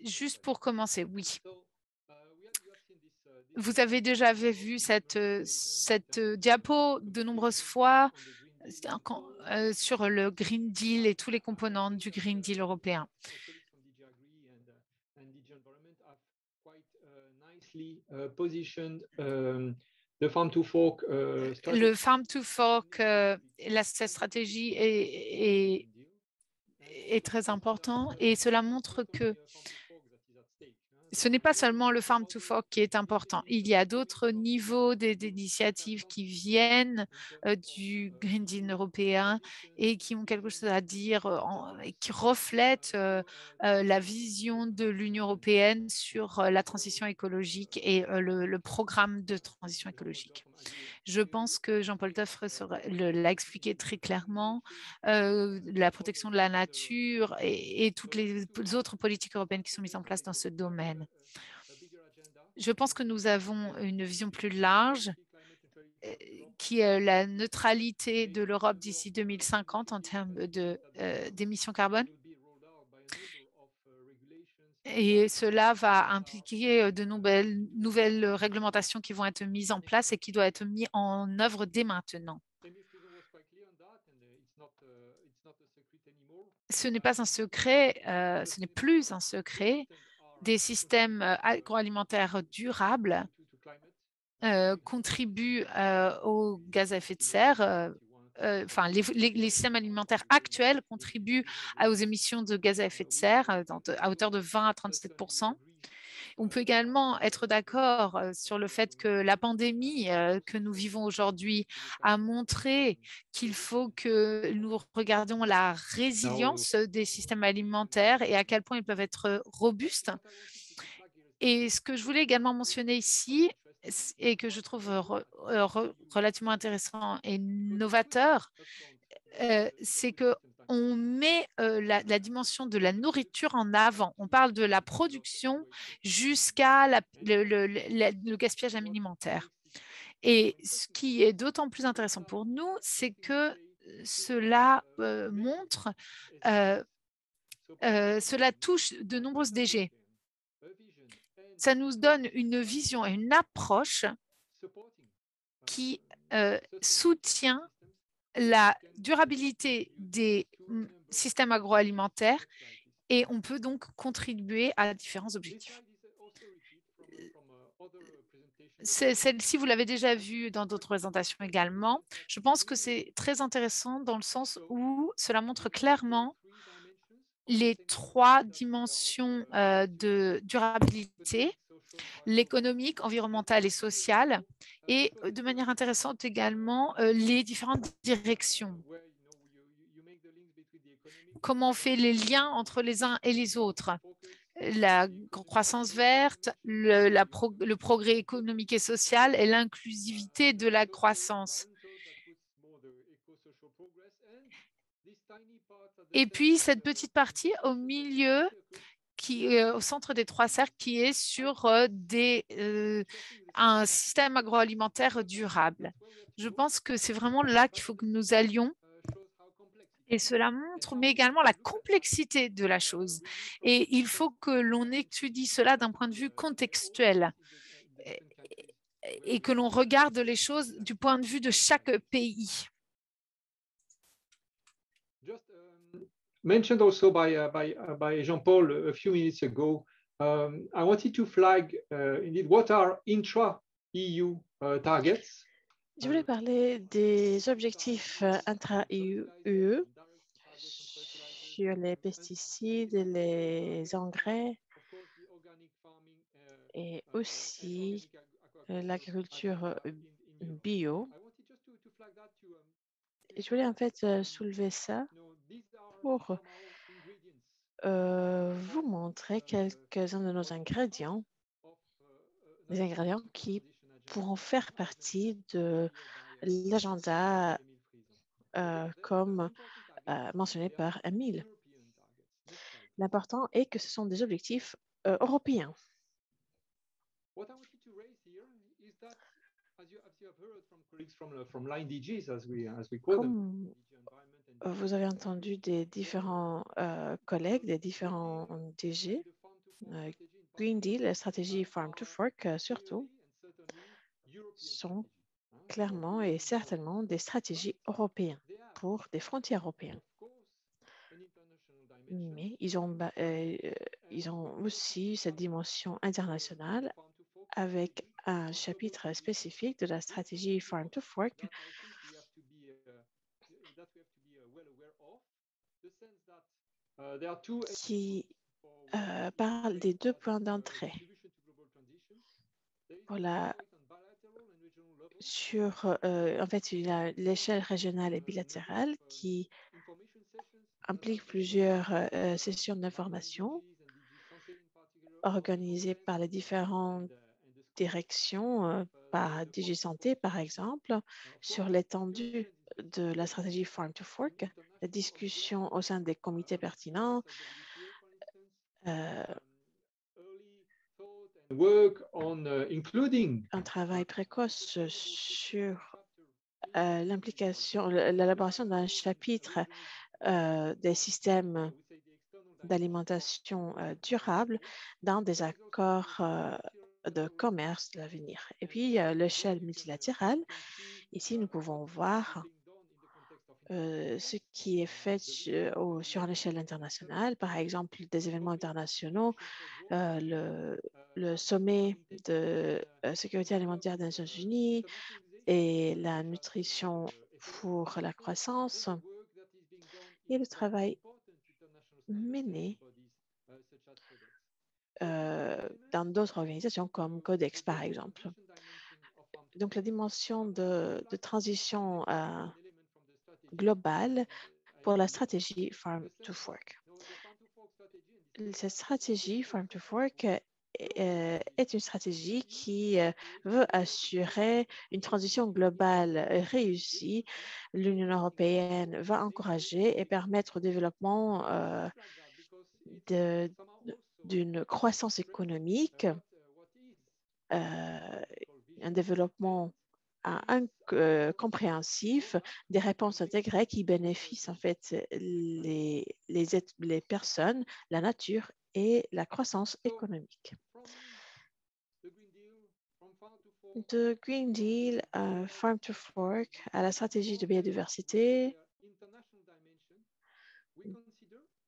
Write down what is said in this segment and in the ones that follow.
juste pour commencer, oui. Vous avez déjà vu cette diapo de nombreuses fois sur le Green Deal et tous les composants du Green Deal européen. Le Farm to Fork, cette stratégie est très important et cela montre que ce n'est pas seulement le Farm to Fork qui est important. Il y a d'autres niveaux d'initiatives qui viennent du Green Deal européen et qui ont quelque chose à dire, et qui reflètent la vision de l'Union européenne sur la transition écologique et le programme de transition écologique. Je pense que Jean-Paul Toffre l'a expliqué très clairement, la protection de la nature et toutes les autres politiques européennes qui sont mises en place dans ce domaine. Je pense que nous avons une vision plus large qui est la neutralité de l'Europe d'ici 2050 en termes d'émissions carbone. Et cela va impliquer de nouvelles réglementations qui vont être mises en place et qui doivent être mises en œuvre dès maintenant. Ce n'est pas un secret, ce n'est plus un secret. Des systèmes agroalimentaires durables contribuent aux gaz à effet de serre. Enfin, les systèmes alimentaires actuels contribuent aux émissions de gaz à effet de serre à hauteur de 20 à 37 %. On peut également être d'accord sur le fait que la pandémie que nous vivons aujourd'hui a montré qu'il faut que nous regardions la résilience des systèmes alimentaires et à quel point ils peuvent être robustes. Et ce que je voulais également mentionner ici, et que je trouve relativement intéressant et novateur, c'est que on met la dimension de la nourriture en avant. On parle de la production jusqu'à le gaspillage alimentaire. Et ce qui est d'autant plus intéressant pour nous, c'est que cela cela touche de nombreuses DG. Ça nous donne une vision et une approche qui soutient la durabilité des systèmes agroalimentaires et on peut donc contribuer à différents objectifs. Celle-ci, vous l'avez déjà vue dans d'autres présentations également. Je pense que c'est très intéressant dans le sens où cela montre clairement les trois dimensions de durabilité, l'économique, environnementale et sociale, et de manière intéressante également les différentes directions. Comment on fait les liens entre les uns et les autres. La croissance verte, le progrès économique et social et l'inclusivité de la croissance. Et puis, cette petite partie au milieu, qui est au centre des trois cercles, qui est sur un système agroalimentaire durable. Je pense que c'est vraiment là qu'il faut que nous allions. Et cela montre, mais également la complexité de la chose. Et il faut que l'on étudie cela d'un point de vue contextuel et que l'on regarde les choses du point de vue de chaque pays. Mentioned also by Jean-Paul a few minutes ago, I wanted to flag indeed what are intra-EU targets. Je voulais parler des objectifs intra-UE sur les pesticides, les engrais et aussi l'agriculture bio. Et je voulais en fait soulever ça pour vous montrer quelques-uns de nos ingrédients, des ingrédients qui pourront faire partie de l'agenda comme mentionné par Emile. L'important est que ce sont des objectifs européens. Comme Vous avez entendu des différents collègues, des différents DG. Green Deal, la stratégie Farm to Fork, surtout, sont clairement et certainement des stratégies européennes pour des frontières européennes. Mais ils ont aussi cette dimension internationale avec un chapitre spécifique de la stratégie Farm to Fork qui parle des 2 points d'entrée en fait, il y a l'échelle régionale et bilatérale qui implique plusieurs sessions d'information organisées par les différentes directions, par DigiSanté, par exemple, sur l'étendue de la stratégie Farm to Fork, la discussion au sein des comités pertinents, un travail précoce sur l'élaboration d'un chapitre des systèmes d'alimentation durable dans des accords de commerce de l'avenir. Et puis, l'échelle multilatérale, ici, nous pouvons voir ce qui est fait sur une échelle internationale, par exemple des événements internationaux, le sommet de sécurité alimentaire des Nations Unies et la nutrition pour la croissance et le travail mené dans d'autres organisations comme Codex, par exemple. Donc, la dimension de transition globale pour la stratégie Farm to Fork. Cette stratégie Farm to Fork est une stratégie qui veut assurer une transition globale réussie. L'Union européenne va encourager et permettre au développement d'une croissance économique, un développement compréhensif, des réponses intégrées qui bénéficient en fait les personnes, la nature et la croissance économique. De Green Deal, Farm to Fork, à la stratégie de biodiversité,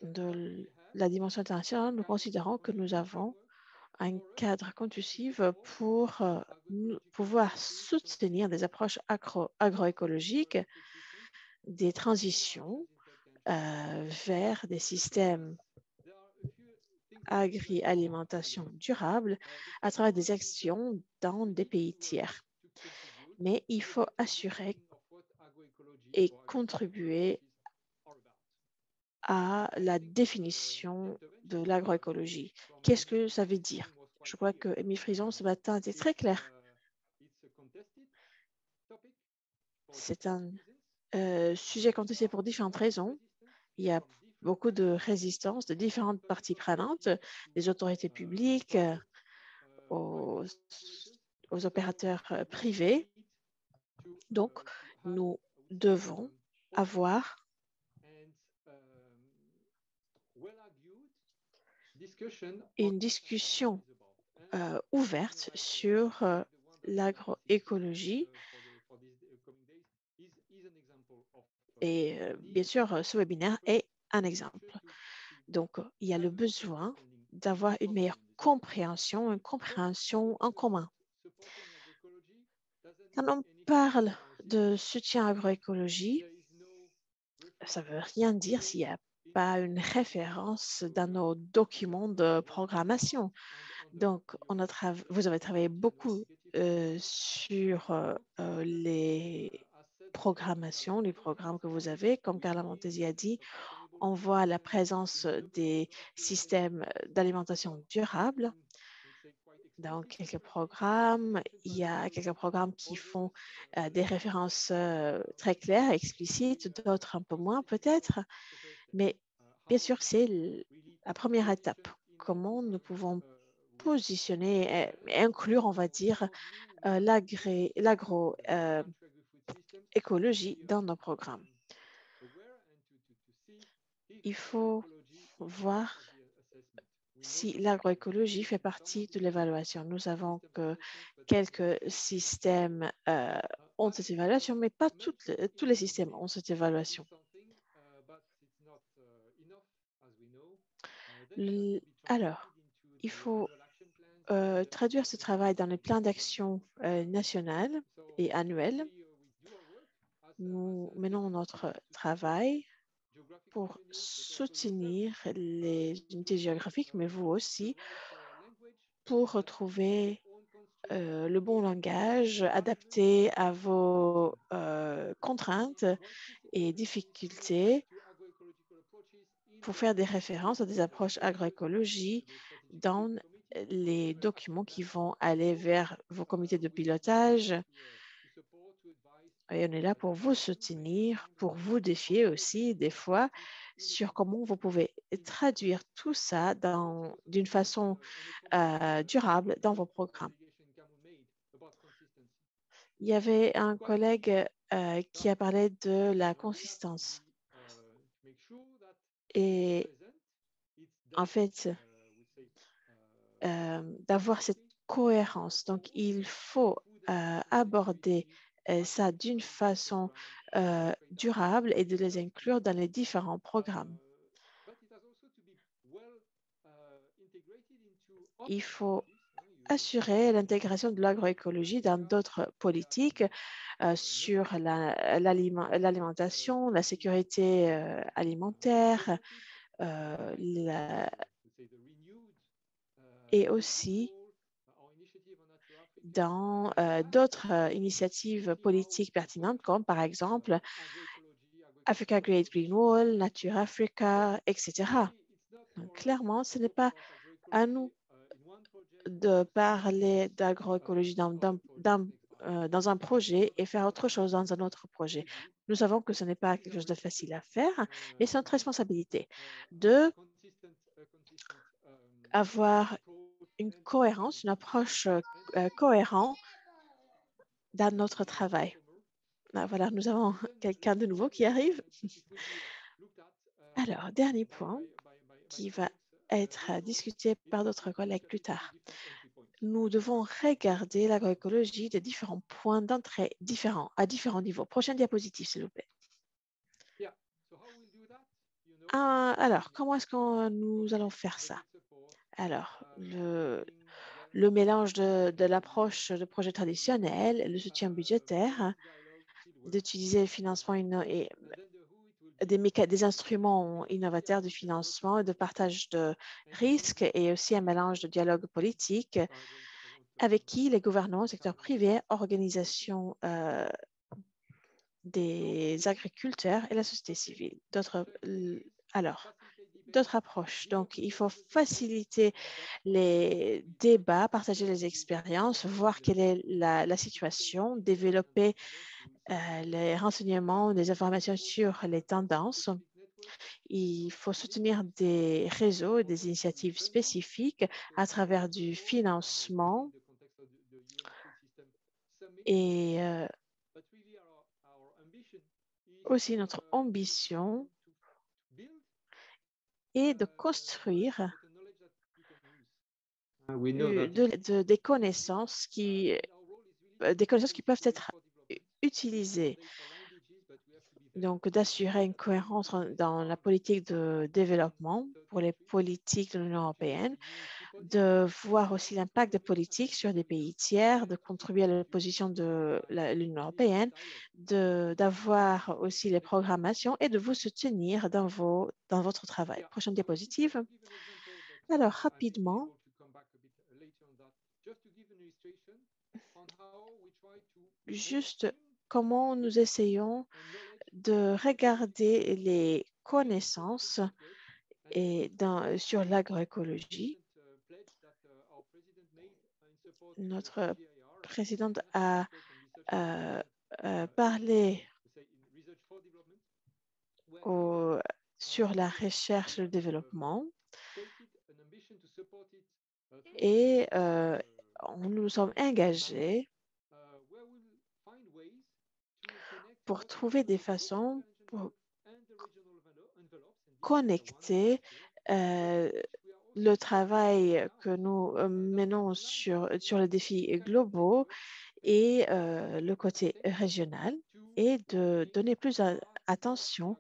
de la dimension internationale, nous considérons que nous avons un cadre conductif pour pouvoir soutenir des approches agroécologiques, des transitions vers des systèmes agri-alimentation durable à travers des actions dans des pays tiers. Mais il faut assurer et contribuer à la définition de l'agroécologie. Qu'est-ce que ça veut dire? Je crois que Émile Frison ce matin était très clair. C'est un sujet contesté pour différentes raisons. Il y a beaucoup de résistance de différentes parties prenantes, des autorités publiques, aux opérateurs privés. Donc, nous devons avoir une discussion ouverte sur l'agroécologie. Et bien sûr, ce webinaire est un exemple. Donc, il y a le besoin d'avoir une meilleure compréhension, une compréhension en commun. Quand on parle de soutien à l'agroécologie, ça ne veut rien dire s'il n'y a pas une référence dans nos documents de programmation. Donc, vous avez travaillé beaucoup sur les programmations, les programmes que vous avez. Comme Carla Montesi a dit, on voit la présence des systèmes d'alimentation durable dans quelques programmes. Il y a quelques programmes qui font des références très claires, explicites, d'autres un peu moins peut-être. Mais bien sûr, c'est la première étape. Comment nous pouvons positionner et inclure, on va dire, l'agroécologie dans nos programmes. il faut voir si l'agroécologie fait partie de l'évaluation. Nous savons que quelques systèmes ont cette évaluation, mais pas tous les systèmes ont cette évaluation. Alors, il faut traduire ce travail dans les plans d'action national et annuels. Nous menons notre travail pour soutenir les unités géographiques, mais vous aussi, pour retrouver le bon langage adapté à vos contraintes et difficultés, pour faire des références à des approches agroécologie dans les documents qui vont aller vers vos comités de pilotage. Et on est là pour vous soutenir, pour vous défier aussi des fois sur comment vous pouvez traduire tout ça d'une façon durable dans vos programmes. Il y avait un collègue qui a parlé de la consistance. Et en fait, d'avoir cette cohérence. Donc, il faut aborder ça d'une façon durable et de les inclure dans les différents programmes. Il faut assurer l'intégration de l'agroécologie dans d'autres politiques sur l'alimentation, la sécurité alimentaire, et aussi dans d'autres initiatives politiques pertinentes, comme par exemple Africa Great Green Wall, Nature Africa, etc. Donc, clairement, ce n'est pas à nous de parler d'agroécologie dans un projet et faire autre chose dans un autre projet. Nous savons que ce n'est pas quelque chose de facile à faire, mais c'est notre responsabilité de avoir une cohérence, une approche cohérente dans notre travail. Ah, voilà, nous avons quelqu'un de nouveau qui arrive. Alors, dernier point qui va être discuté par d'autres collègues plus tard. Nous devons regarder l'agroécologie de différents points d'entrée différents, à différents niveaux. Prochaine diapositive, s'il vous plaît. Alors, comment est-ce que nous allons faire ça? Alors, le mélange de l'approche de projet traditionnel, le soutien budgétaire, d'utiliser le financement et des instruments innovateurs de financement et de partage de risques et aussi un mélange de dialogue politique avec qui les gouvernements, le secteur privé, organisations des agriculteurs et la société civile. D'autres approches. Donc, il faut faciliter les débats, partager les expériences, voir quelle est la situation, développer les renseignements, des informations sur les tendances. Il faut soutenir des réseaux et des initiatives spécifiques à travers du financement et aussi notre ambition est de construire des connaissances qui peuvent être utilisées. Donc, d'assurer une cohérence dans la politique de développement pour les politiques de l'Union européenne, de voir aussi l'impact des politiques sur des pays tiers, de contribuer à la position de l'Union européenne, d'avoir aussi les programmations et de vous soutenir dans votre travail. Prochaine diapositive. Alors, rapidement, juste comment nous essayons de regarder les connaissances sur l'agroécologie. Notre présidente a parlé sur la recherche et le développement et nous nous sommes engagés pour trouver des façons pour connecter le travail que nous menons sur les défis globaux et le côté régional et de donner plus attention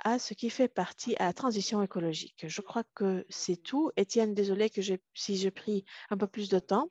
à ce qui fait partie à la transition écologique. Je crois que c'est tout. Étienne, désolé si j'ai pris un peu plus de temps.